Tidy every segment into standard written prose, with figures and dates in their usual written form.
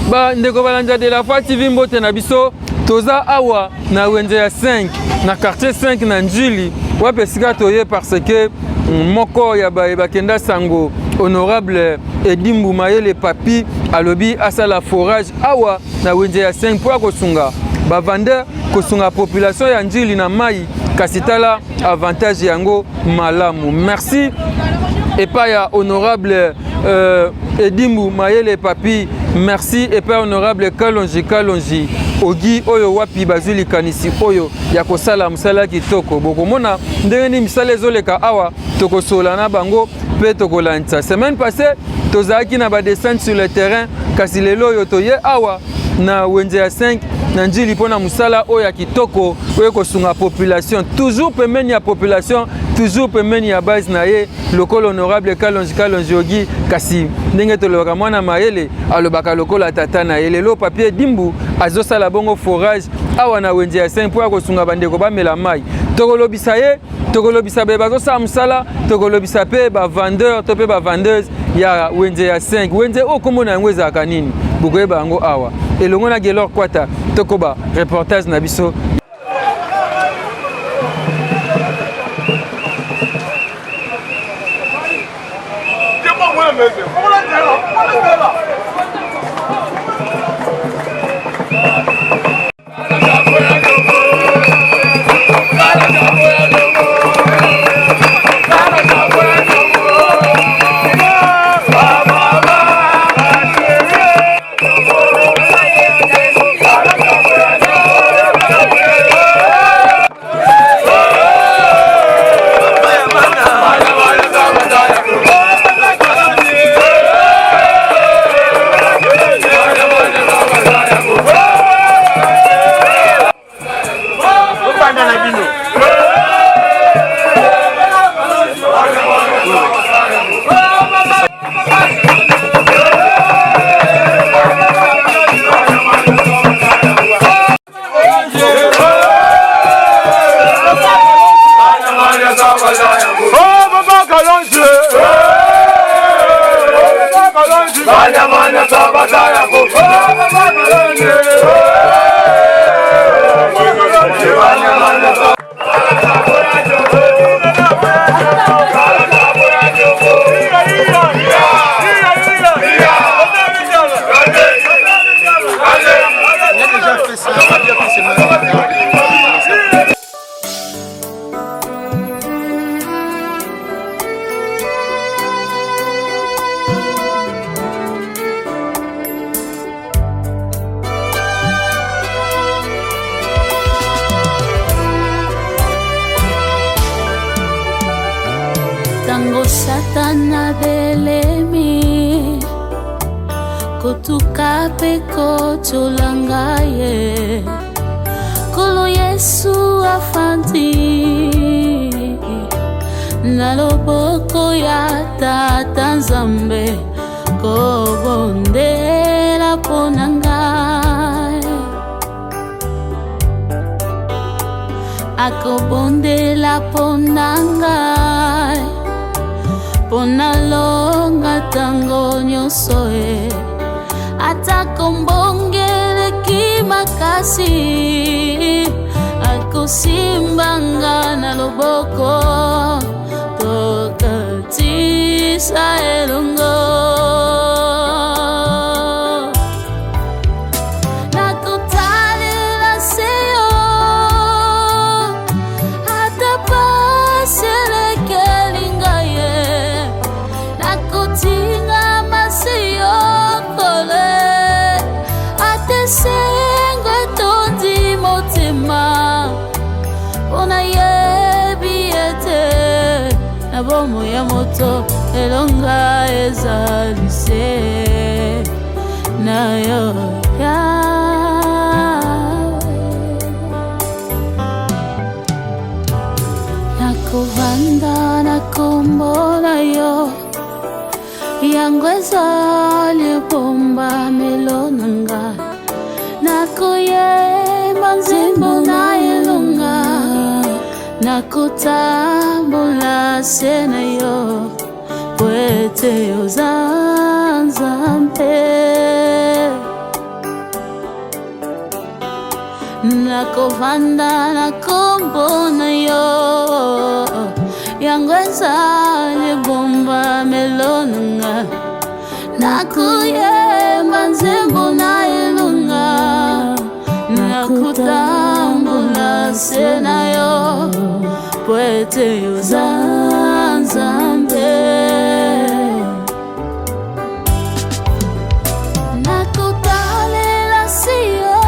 Ba ndeko balanja de la foi TV mbote na biso toza awa na wenze ya 5 na quartier 5 na Njili wape sika toye parce que moko ya bakenda sango honorable Edimbu Mayele Papi alobi asala forage awa na wenze ya 5 pour kosunga ba vendeur kosunga population ya Njili na mai kasitala avantage yango malamu. Merci et pas ya honorable Edimbu Mayele Papi, merci et pas honorable Kalonji Ogi oyo wapi bazuli kanisi oyo ya kosala musala kitoko bokomona ndenge misala ezoleka awa tokosola na bango pe tokolanta. Semaine passée tozaki na ba descente sur le terrain kasi lelo oyo toye awa na wenze ya 5 na Njili pona musala oyo ya kitoko oyo kosunga population toujours pemeni ya population toujours pemeni ya base na ye lokolo honorable Kalonji Ogi kasi ndenge tolobaka mwana Mayele alobaka lokolo tata na ye lelo papier Edimbu azosala bongo forage awa na wenze ya 5 po kosunga bandeko bamela mai tokolobisa ye tokolobisa be bazosala musala tokolobisa pe ba vendeur to pe ba vendeuse ya wenze ya 5 wenze okomona yango ezaka nini bukoyeba yango awa elongo na Gelor Kwata tokoba reportage na biso. Tango satana belemi kotuka peko tulangaye kolo Yesu afandi na loboko ya tata Nzambe kobondela ponangaye akobondela ponangaye pona longa tango nyosoe atakombongele kimakasi akosimbanga na loboko tokatisa elongo bomo ya moto elonga ezalise na yo ya nakovanda nakombola yo yango ezali bomba melonanga nakoyemba nzembo na elonga nakutambola sena yo kwete ozanzampe nakovanda na kombo na yo yango ezali bomba melonanga nakuyemba nzembo na elunga nakutambola se na yo poete yo zanzambe nakutalela siyo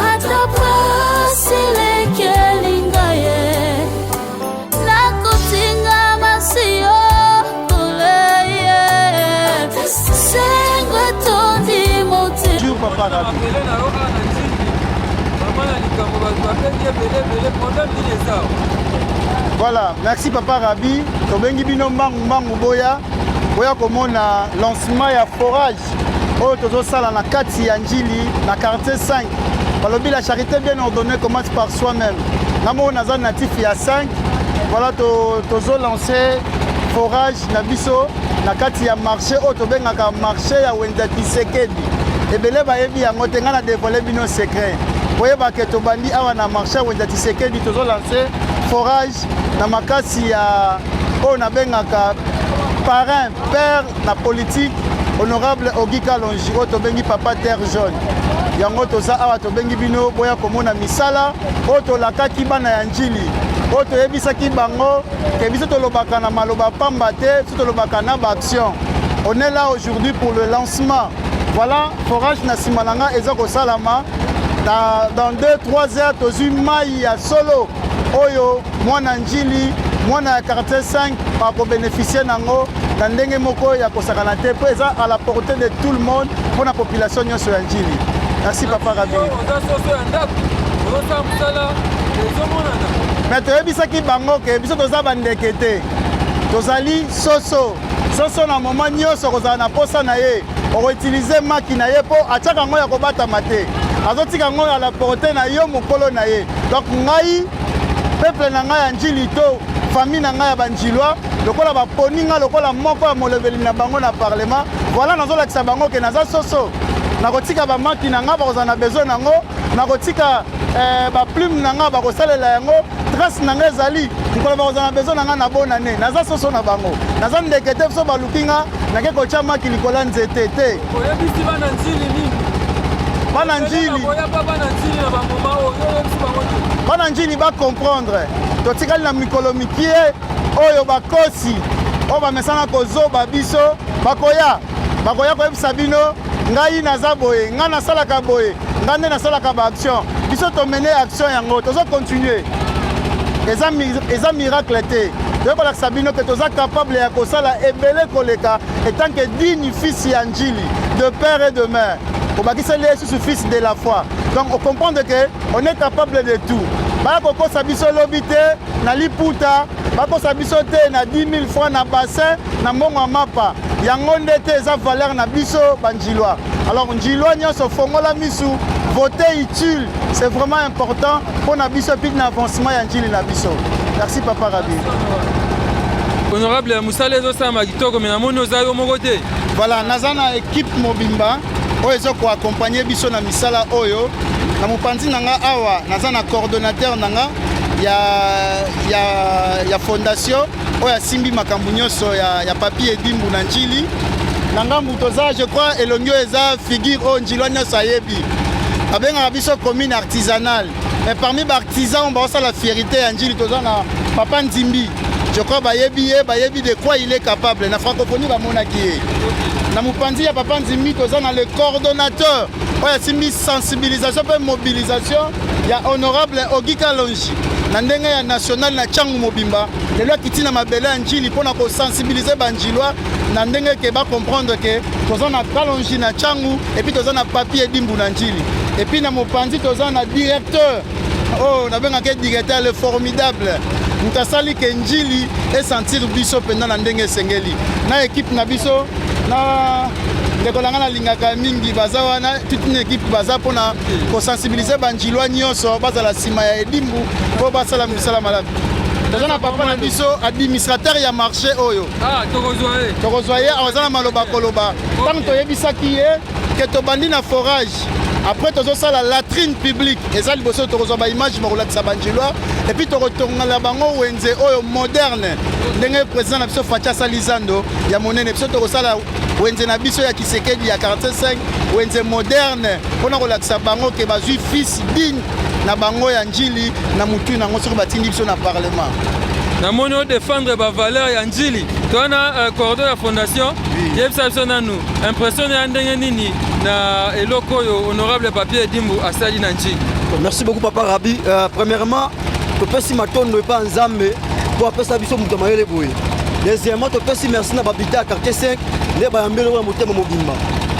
ata pasilekelinga ye nakutinga masiyo kuleye sengwe tondi mote Papa Rabi. Voilà, merci Papa Rabi. Tobengi bino mbangu boya. Boya komona lancement ya forage. Oyo tozo sala na kati ya njili na quartier 5. Balobi la charité bien ordonnée commence par soi-même. Namo naza natif ya 5. Voilà tozo lancer forage na biso na kati ya marché oyo tobengaka marché ya Wenza Tshisekedi. Ebele bayebi yango te nga na dévoiler bino secret. Boyeba ke tobandi awa na marché Wenza Tshisekedi tozo lancer forage na makasi ya oyo nabengaka parrain père na politique honorable Ogi Kalonji oyo tobengi papa terre jaune. Yango toza awa tobengi bino boya komona misala oyo tolakaki bana ya njili oyo toyebisaki bango ke biso tolobaka na maloba pamba te biso tolobaka na baaction. On est là aujourd'hui pour le lancement. Voilà, forage na simalanga ezako salama dans 2-3 heures tozui mai ya solo oyo mwana njili mwana ya quartier 5 bako bénéficier nango na ndenge moko ya kosakana te po eza à la portée de tout le monde pour la population nyonso ya njili. Merci Papa Rabi. Mais toyebisaki bango ke biso toza bandeke te tozali soso na moment nyonso kozala na posa na ye okoutilize maki na ye mpo atiaka yango ya kobatama te azotika yango à la portée na yo mokolo na ye. Donc ngai peuple na ngai ya njili to famille na ngai ya banjilwa lokola baponi nga lokola moko ya molobeli na bango na parlement. Voilà nazolakisa bango ke naza soso nakotika bamaki na ngai bakozala na besoin nango nakotika baplume na ngai bakosalela yango trace na ngai ezali mokolo bakozala na besoin na ngai na bonane naza soso na bango naza ndeke te biso baluki nga nake kotya maki likola nzete te oyebisi bana njili nini bana njili bana njili bacomprendre totikali na mikolo mikie oyo bakosi oyo bamesana kozoba biso bakoya koyebisa bino ngai naza boye ngai nasalaka boye ngai nde nasalaka baaction biso tomene action yango tozocontinue eza miracle te toyekolakisa bino ke toza capable ya kosala ebele koleka etant que digne fils ya njili de père et de mère obakiseli lisusu fils de la foi. Donc on comprend que on est capable de tout. Baya kokosa biso lobi te na liputa bakosa biso te na 10 000 francs na bassin na mbongo ya mapa yango nde te eza valeur na biso banjilwa. Alors njilwa nyonso fongola misu voter utile c'est vraiment important pour na biso puis na avancement ya njili na biso. Merci Papa Rabi. Honorable Musale ezosala kitoko mais namoni oza yo moko te. Voilà, naza na équipe mobimba oyo ezoko accompagner biso na misala oyo na mopanzi nanga awa naza na coordonnateur nanga ya fondation oyo asimbi makambo nyonso ya papier edimbu na njili na ngambu toza je crois elongi oyo eza figure oyo njilwa nyonso ayebi abengaka biso commune artisanale mais parmi baartisan baosala fierité ya njili toza na Papa Nzimbi. Je crois bayebi de quoi il est capable na francophonie bamonaki ye na mopanzi ya Papa Nzimbi toza na le coordonnateur oyo asimbi sensibilisation mpe mobilisation ya honorable Ogi Kalonji na ndenge ya national na Tchangu Mobimba lelo akiti na mabele ya njili mpona kosensibilize banjilwa na ndenge ke bacomprendre ke toza na Kalonji na Tchangu epuis toza na papier edimbu na njili epuis na mopanzi toza na directeur oyo nabengaka directeur le formidable moto asali ke njili esentir biso mpenza na ndenge esengeli na équipe na biso na ndeko na nga nalingaka mingi baza wana toute une équipe baza mpona kosensibilize banjilwa nyonso bazala nsima ya edimbu mpo basala misala malamu. toza na papa na biso administrateur ya marché oyo tokozwa ye aza na maloba koloba ntango toyebisaki ye ke tobandi na forage Après, tu as la latrine publique. Et ça, tu as une image et puis tu retournes la bango wenze oyo moderne. Ndenge président na biso Fatia Salizando ya monene biso to sala wenze na biso ya Kisekedi ya 45 wenze moderne. Pona ko lakisa bango ke bazui fils digne na bango ya njili na mutu na ngoso batindi biso na parlement. Na mono défendre ba valeur ya njili. Tona cordon la fondation. Yebsa biso nanu impression ya ndenge nini na eloko yo honorable papier Dimbu asali na njili. Merci beaucoup Papa Rabi. Premièrement, tu peux si matondo pas en zambe pour appeler ça biso muto mayele boye. Deuxièmement, tu peux si merci na babita quartier 5 ne ba yambelo wa motema mobimba.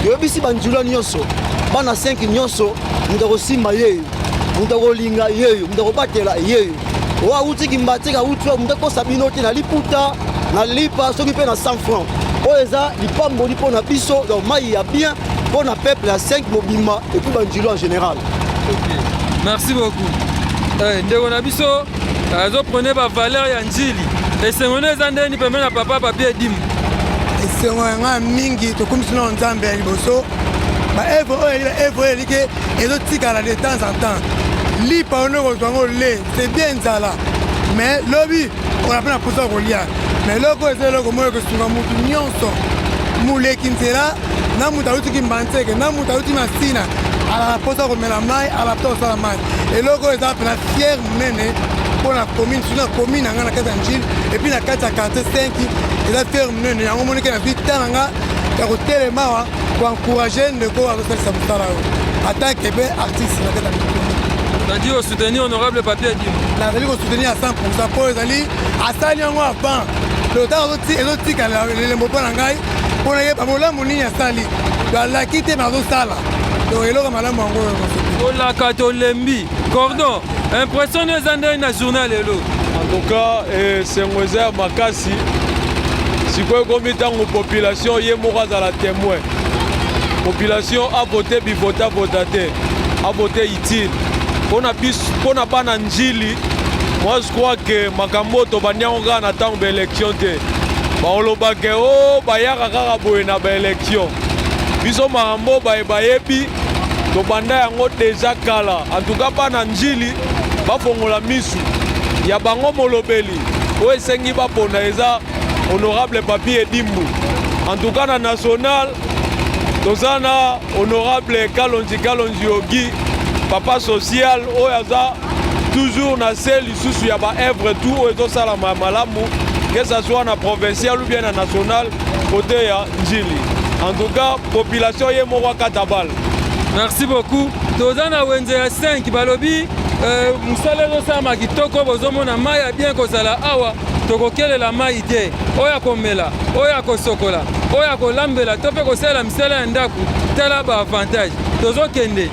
Yo bisi banjula nyonso. Bana 5 nyonso ndako sima yeyo. Ndako linga yeyo, ndako batela yeyo. Wa uti kimbatika utwa ndako sabino te na liputa na lipa soki pe na 100 francs. Oeza lipambo lipo na biso donc mai ya bien pour na peuple à 5 mobimba et puis banjula en général. OK. Merci beaucoup. Ndeko na biso azo prenez ba valeur ya njili. Esengone zande ni pembe na papa papier Dimbu. Esengona mingi to comme sinon nzambe ya liboso. Ba evo elike ezo tikala de temps en temps. Li pa ono ko twango le, c'est bien nzala. Mais lobby on a plein posa ko lia. Mais loko ezelo ko moyo ko sunga mutu nyonso. Mule kinzela na muta uti kimbantseke na muta uti masina. À la posa ko mela mai, à la posa la mai. Et loko eza pena fier munene pour la commune, sur la commune ngana kata njil et puis na kata 45 eza fier munene yango monike na vita nga ya ko telema pour encourager ndeko a refaire sa mutala. Attaque be artiste na kata. On dit au soutenir honorable papier Dimbu. La zali ko soutenir à 100% pour ezali asali yango avant. Le temps oti kala le mbopo na ngai pour na yeba molamu nini asali. La quitter na zo sala. Donc eloko malamu yango. Ola katolembi cordon impressionné zande na journal elo. En tout cas c'est Moïse Makasi. Si quoi comme tango population yé moko za la témoin. Population a voté bivota votate. A voté utile. On a pas njili. Moi je crois que Makamoto banyango na tango élection te. Ba oloba ke o ba yaka kaka boye na ba élection. Biso makambo ba yebi to banda yango déjà kala. En tout cas pas na njili ba fongola misu. Ya bango molobeli. O esengi ba pona eza honorable papier Dimbu. En tout cas na national tozana honorable Kalonji Ogi papa social oyaza toujours na sel lisusu ya ba œuvre tout ezo sala malamu que ça soit na provincial ou bien na national côté ya njili. En tout cas population ye moko katabal. Merci beaucoup. Tozana wenze ya 5 balobi musala zo sama kitoko bozomona mai ya bien kozala awa tokokelela mai te oya komela oya kosokola oya kolambela to pe kosala misala ya ndaku tala ba avantage tozokende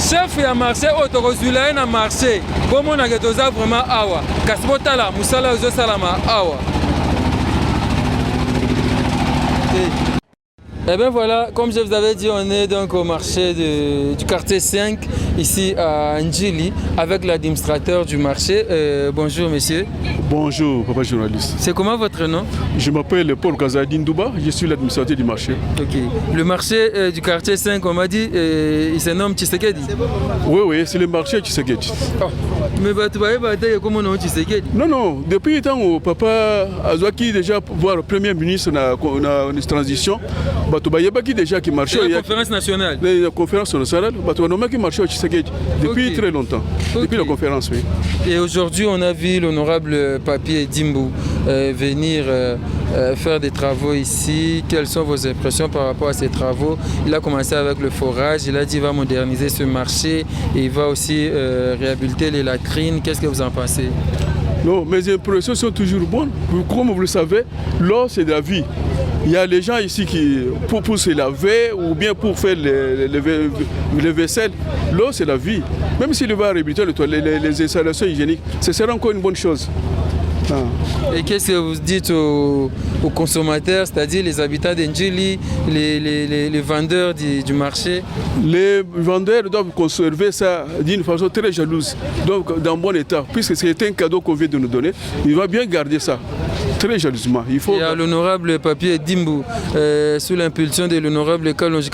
chef ya marché oyo tokozwila na marché bomona ke toza vraiment awa kasi botala musala ezosalama awa. Et bien voilà, comme je vous avais dit, on est donc au marché du quartier 5, ici à Njili, avec l'administrateur du marché. Bonjour monsieur. Bonjour papa journaliste. C'est comment votre nom? Je m'appelle Paul Kazadine Douba, je suis l'administrateur du marché. Ok. Le marché du quartier 5, on m'a dit, il se nomme Tshisekedi. Oui, c'est le marché Tshisekedi. Oh. Mais tu vas comment on Tshisekedi? Non, depuis le temps où papa Azwaki déjà voir le premier ministre dans une transition, qui déjà qui marchait. La conférence nationale. La conférence nationale, qui marchait au Tshisekedi depuis très longtemps. Depuis la conférence, oui. Et aujourd'hui, on a vu l'honorable papier Dimbu venir faire des travaux ici. Quelles sont vos impressions par rapport à ces travaux? Il a commencé avec le forage, il a dit qu'il va moderniser ce marché et il va aussi réhabiliter les latrines. Qu'est-ce que vous en pensez? Non, mes impressions sont toujours bonnes. Comme vous le savez, l'eau c'est de la vie. Il y a les gens ici qui, pour se laver ou bien pour faire les vaisselles, l'eau c'est la vie. Même s'il va réhabiliter les installations hygiéniques, ce sera encore une bonne chose. Ah. Et qu'est-ce que vous dites aux consommateurs, c'est-à-dire les habitants d'Njili, les vendeurs du marché? Les vendeurs doivent conserver ça d'une façon très jalouse, donc dans bon état, puisque c'est un cadeau qu'on vient de nous donner. Il va bien garder ça. Très jalousement. Il faut... Et à l'honorable Papier Dimbu, sous l'impulsion de l'honorable Kalonji,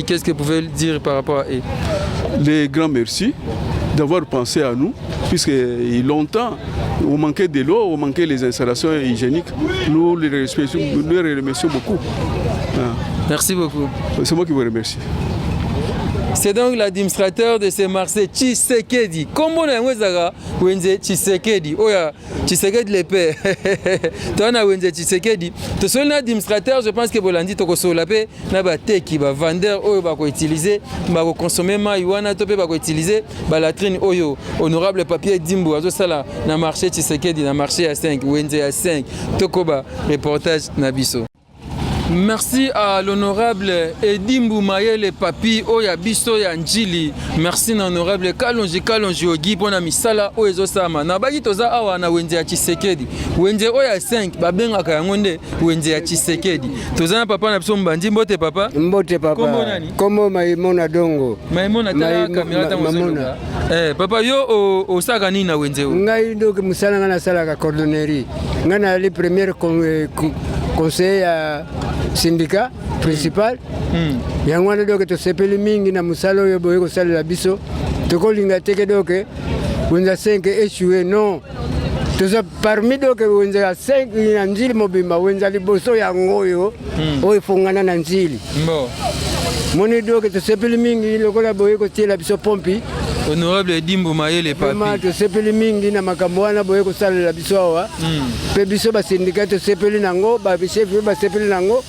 qu'est-ce que vous pouvez dire par rapport à eux? Les grands merci d'avoir pensé à nous, puisque longtemps, on manquait de l'eau, on manquait les installations hygiéniques. Nous les remercions beaucoup. Merci beaucoup. C'est moi qui vous remercie. C'est donc l'administrateur de ce marché, Tshisekedi. Comment on a Tshisekedi? Oya, Tshisekedi le père. Tu as Tshisekedi. Tu es l'administrateur, je pense que Bolandi toko solapé na ba teki ba vendeur oyo ba ko utiliser, ba ko consommer marijuana to pe ba ko utiliser ba latrine oyo. Honorable Papier Dimbu azo sala na marché Tshisekedi na marché à 5, Wenze à 5. Tokoba reportage na biso. Merci à l'honorable Edimbu Mayele Papi Oya Biso ya Njili. Merci à l'honorable Kalonji Ogi pona misala oyezo sama. Na bagi toza awa na Wenze ya Tshisekedi. Wenze Oya 5 babenga ka ngonde Wenze ya Tshisekedi. Toza na papa na biso mbandi mbote papa. Mbote papa. Kombo nani? Kombo Maimona Dongo. Maimona ta kamera ta mosolo. Papa yo osaka nini na Wenze o? Ngai ndo musala ngana sala ka cordonnerie. Ngana le premier conseiller ya syndicat principal yango doke to sepeli mingi na musala oyo boye ko salela biso tokolinga teke doke wenza 5 échoué non toza parmi doke wenza 5 na Njili mobimba wenza liboso yango oyo oyo fongana na Njili moni doke to sepeli mingi lokola boye ko tiela biso pompi. Honorable Edimbu Mayele Papi. Vraiment to sepeli mingi na makambo wana boye ko salela biso awa pe biso ba syndicat to sepeli nango ba chef ba sepeli nango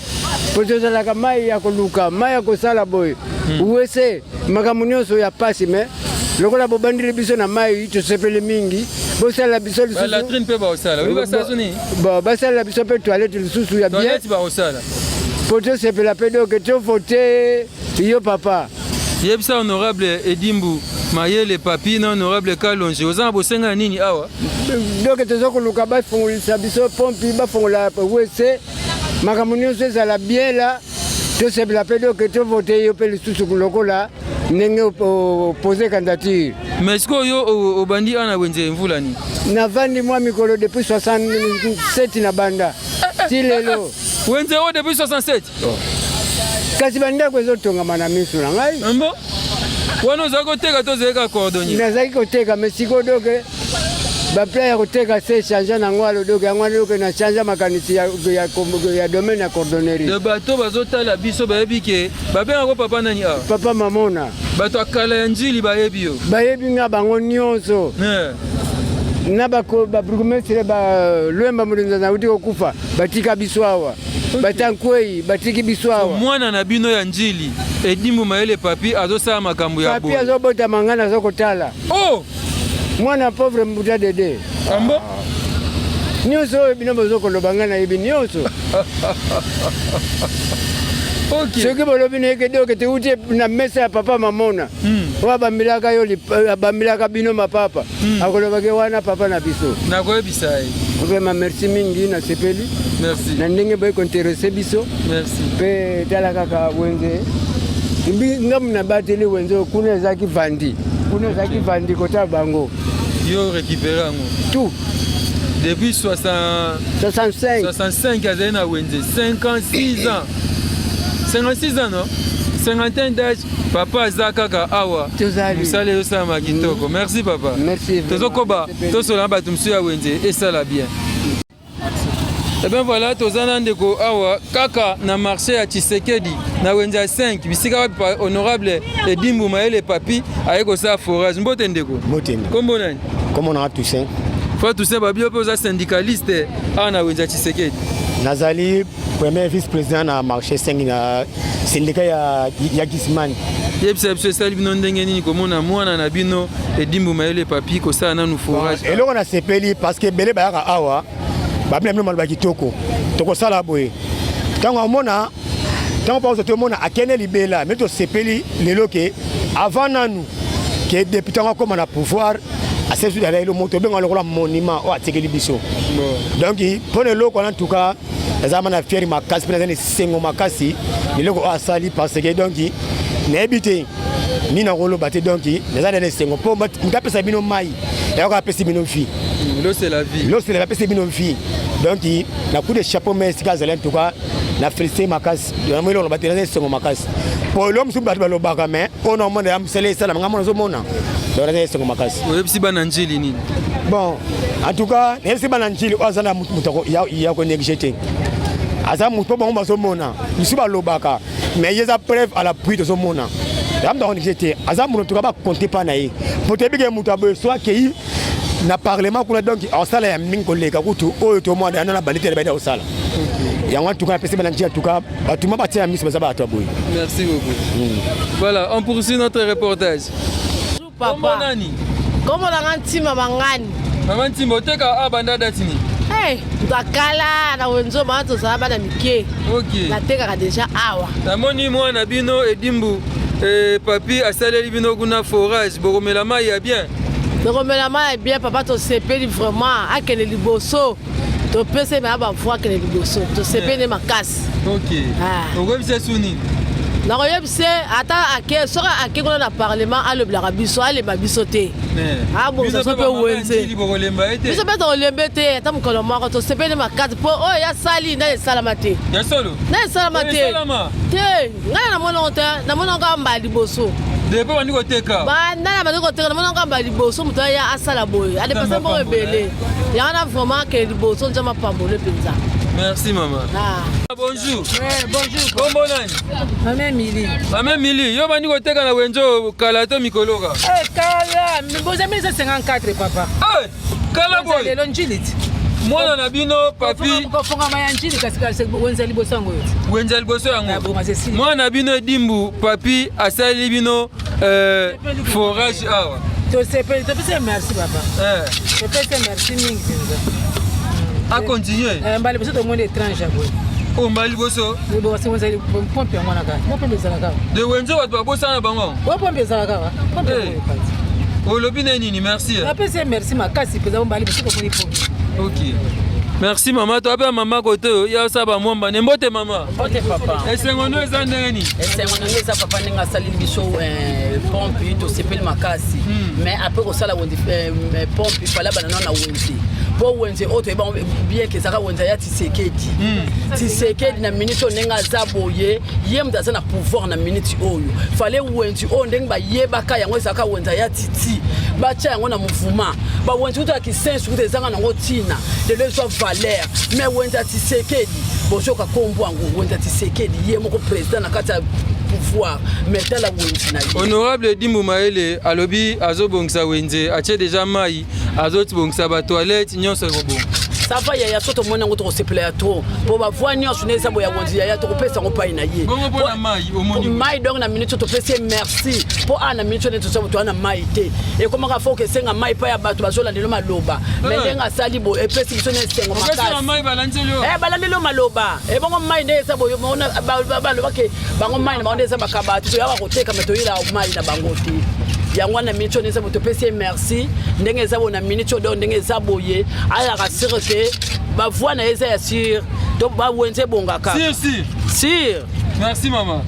pozo la mai ya koluka mai ya kosala boye uwese makambo nyonso ya pasi me lokola bobandiri biso na mai to sepeli mingi bo sala biso lisusu la trine pe ba osala oui ba sazuni ba sala biso pe toilette lisusu ya bien toilette ba osala pozo sepela pe donc to voter yo papa yebisa honorable Edimbu Mayele Papi na honorable Kalonji ozana bosenga nini awa donc tozokoluka bafungulisa biso pompi bafungola wese makambo nyonso ezala bien la tosepela mpe donc tovote yo mpe lisusu lokola ndenge opose candidature. Mais est-ce que yo obandi ana wenze mvula ni navandi mwa mikolo depuis 67 na banda ti lelo wenze o depuis 67 kasi bandako ezotongama na miso na ngai mbo wana ozali koteka tozalika cordonnier nazalaki koteka mais siko doke baplan ya koteka se change nango alodoke yango adoke na change makanisi ya domaine ya cordonnerie de bato bazotala biso bayebi ke babengako papa nani awa papa Mamona bato akala ya Njili bayebi yo bayebi nga bango nyonso na baburgumestre balwemba molinza nauti kokufa batika biso awa batankwei batiki biso awa mwana na bino ya Njili Edimbu Mayele Papi azosala makambo ya Papi azobota mangana azokotala mwana pauvre mbuta dede ambo nyonso oyo bino bozokoloba nga na yebi nyonso soki bolobi nayeke doke teuti na mesa ya papa Mamona oyo abambilaka bino mapapa akolobaki wana papa na biso nakoyebisa ye vraiment merci mingi nasepeli na ndenge boye kointerese biso mpe tala kaka wenze ngamu na bateli wenze kuna ezalaki vandi kota bango yo récupéré yango tout depuis 65 azali na wenze 56 ans 56 ans non 51 d'âge papa aza kaka awa mosala eyosala kitoko merci papa tozokoba tosola bato mosusu ya wenze esala bien. Et bien voilà, tozana ndeko awa kaka na marché ya Tshisekedi na wenze ya 5 bisika pa honorable Edimbu Mayele Papi ayeko sa forage mbote ndeko kombo nani kombo na Toussaint Toussaint babio pe oza syndicaliste na wenze ya Tshisekedi nazali premier vice-président na marché 5 na syndicat ya Gisman yebisa biso esali bino ndenge nini komona mwana na bino Edimbu Mayele Papi kosala nanu forage eloko na sepeli parce que bele bayaka awa babina bino maloba kitoko tokosala boye ntango amona ntango mpa ozo tomona akende libela me tosepeli lelo ke avant nanu ke député ngo akóma na pouvoir asesu ala elo moto obenga lokola monument oyo atikeli biso donc mpona eloko wana ntuka eza ma na fieri makasi mpe naza na esengo makasi leloko oyo asali parce que donc nayebi te nini nakoloba te donc naza na esengo mpo moto apesa bino mai eyaka apesi bino vie l'eau c'est la vie l'eau c'est la vie apesi bino vie Donc na coup de chapeau mais si en tout cas na félicité Makas na moi on battre c'est Makas pour l'homme sous battre le bagame on a demandé à me ça la ngamo zo mona donc c'est Makas oui si bananjili nini bon en tout cas si bananjili ozana mutako ya ko négliger aza muto bon bazo mona ici ba lobaka mais il y a preuve à l'appui de zo mona dame donc négliger aza muto ba compter pas naï pour te biger mutabo soit que na parlement kuna donc en sala ya mingi koleka kutu oyo to mwana ana na balite le baida osala ya en tout cas pese bananjili en tout cas batuma batia miss baza ba boy. Merci beaucoup. Voilà, on poursuit notre reportage. Papa nani comment la ntima bangani mama ntima oteka abanda datini hey ndakala na wenzo mato za bana mike OK nateka déjà awa namoni mwana bino edimbu papi asaleli bino kuna forage bokomela mai ya bien bokomela mai ya bien papa to sepeli vraiment akene liboso to pese me aba fois akene liboso to sepeli makasi OK okobisa suni na koyebise ata ake soka ake kuna na parlement ale blaka biso ale babiso te bon ça peut wenze biso peut olembe te ata mukolo moko to sepeli makati po o ya sali na salamate ya solo na salamate te ngana na mona nga mbali boso depuis on dit koteka ba na ba koteka na mona nga mbali boso muto ya asala boy ade pasa bo ebele ya na vraiment que liboso njama pambole penza. Merci maman. Bonjour. Bonjour. Comment nani? Maman Mili. Maman Mili, yo bani koteka na wenzo kalato mikoloka. Kala, mboza 54 papa. Kala boy. Le lonjilit. Mwana na bino papi. Kofonga mayanjili kasi wenza liboso yango yote. Wenza liboso yango. Mwana na bino dimbu papi asali bino forage awa. To sepeli, to pese merci papa. To pese merci mingi penza. A continuer. Mbali boso to monde étrange boy. O mbali boso. Boso wenza pompe ngwana ka. Pompe zalaka. De wenzo watu babosa na bango. Pompe zalaka. Pompe. Olobi nini merci. Apese merci makasi pesa mbali boso ko moni pompe. OK. Merci maman, toi bien maman côté ya saba mwamba nembote mama. Mbote papa. Esengono eza ndeni. Esengono eza papa ninga sali biso pompe to sepeli makasi. Mais après ko sala wondi pompe fala banana na wondi. Bo wenze auto eba bien que saka wenza ya tisekedi. Tisekedi na minute nenga zaboye, yem daza na pouvoir na minute oyo. Fallait wenzi o ndenga yeba ka yango saka wenza ya titi. Ba cha yango na mouvement. Ba wenzi uta ki sense ku tezanga na ngotina. De le so valeur. Mais wenza tisekedi. Bojoka kombo ngo wenza tisekedi yemo ko président na kata pouvoir mettre la wenzi na. Honorable Dimbu Maele alobi azobongisa wenze ache déjà mai azoti bongisa ba toilette nyonso robo. Ça va ya soto mona ngo to sepela ya to. Bo ba voix nyonso neza bo ya wenzi ya to pesa ngo pai na ye. Bongo bona mai omoni. Mai donc na minute to pesa merci. Po ana minute ne to so to ana mai te. E comment ka faut que senga mai pa ya bato bazola ndelo maloba. Mais ndenga sali bo e pesa biso ne sengo makasi. Pesa mai balandelo. Balandelo maloba. E bongo mai neza bo yo mona ba lo ke bango mai na bango neza bakabati to ya ba koteka meto ila mai na bango te. Yango na minute neza bo to pesa merci. Ndenge za bo na minute do ndenge za boye. Aya rasire que ba voix na eza ya sur. Donc ba wenze bongaka. Si. Merci maman.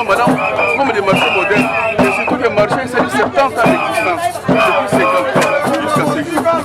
sont maintenant comme des marchés modernes. Et surtout que le marché, c'est 70 ans d'existence. Depuis 50 ans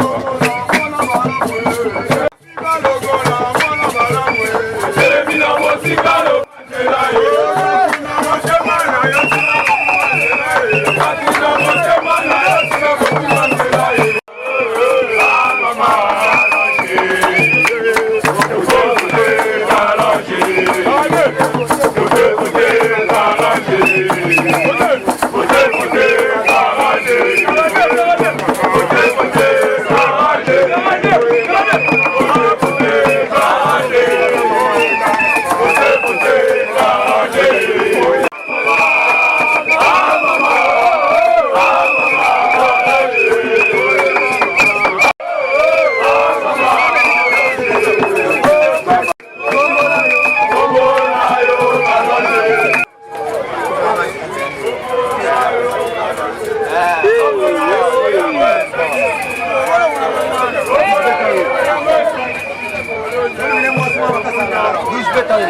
jusqu'à 50 ans.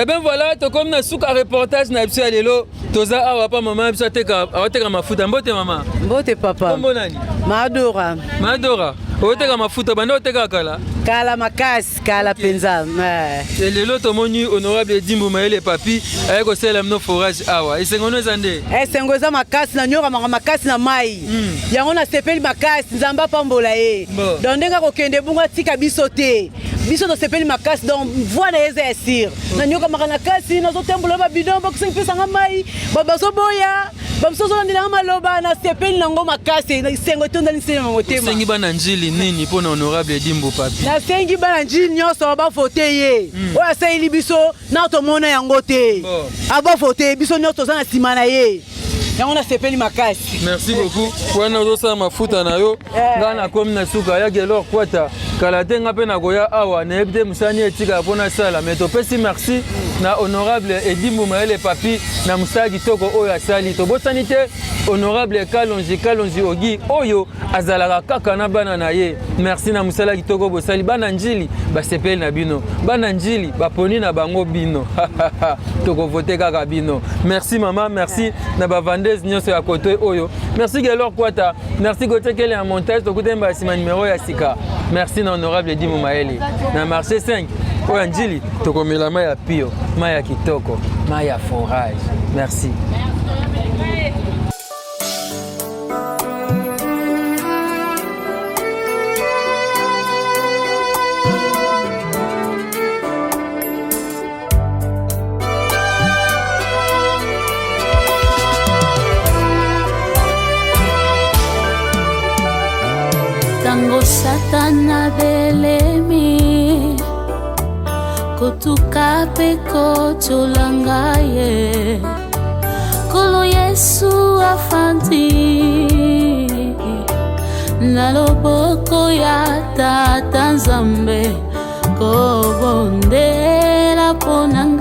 Eh bien voilà, to comme na suka reportage na biso lelo, toza awa pa mama biso ateka mafuta mbote mama. Mbote papa. Kombo nani? Madora. Madora. Oteka mafuta banda oteka kala. Kala makasi, kala penza. Lelo tomoni honorable Dimbu Maele papi ayeko sela mno forage awa. Esengono ezande. Esengoza makasi na nyoka makasi na mai. Yango na sepeli makasi nzamba pambola ye. Dondenga kokende bunga tika biso te. Biso to sepeli makasi donc voix na eza esir. Na nyoka makana kasi na zo tembola ba bidon ba kusengi pesa ngamai. Baba so boya. Bamso zo ndila maloba na sepeli nango makasi na sengo tonda ni sema motema. Sengi bana njili nini pona honorable Dimbu papi. Na sengi bana njili nyonso ba fote ye. Oya seli biso na to mona yango te. Aba fote biso nyonso za na simana ye. Yango na sepeli makasi. Merci beaucoup. Wana ozosa mafuta na yo. Ngana komi na suka ya gelor kwata. Kala tenga pe na koya awa na ebite musani etika pona sala. Mais to pesi merci na honorable Dimbu Maele papi na musagi toko oyo asali. To bosani te honorable Kalonji Ogi oyo azalaka kaka na bana na ye. Merci na musala kitoko bosali bana njili ba sepeli na bino. Bana njili ba poni na bango bino. Toko voter kaka bino. Merci maman, merci na ba nyonso ya koto oyo. Merci Gelor Kwata. Merci Gauthier Kele en montage to kutemba sima numéro ya sika. Merci na honorable Dimbu Maele. Na marché 5 oyo njili to komela mai ya pio, mai ya kitoko, mai ya forage. Merci. Tango satana belemi kotuka pe kotolanga ye kolo Yesu afandi na loboko ya Tata Nzambe kobondela ponanga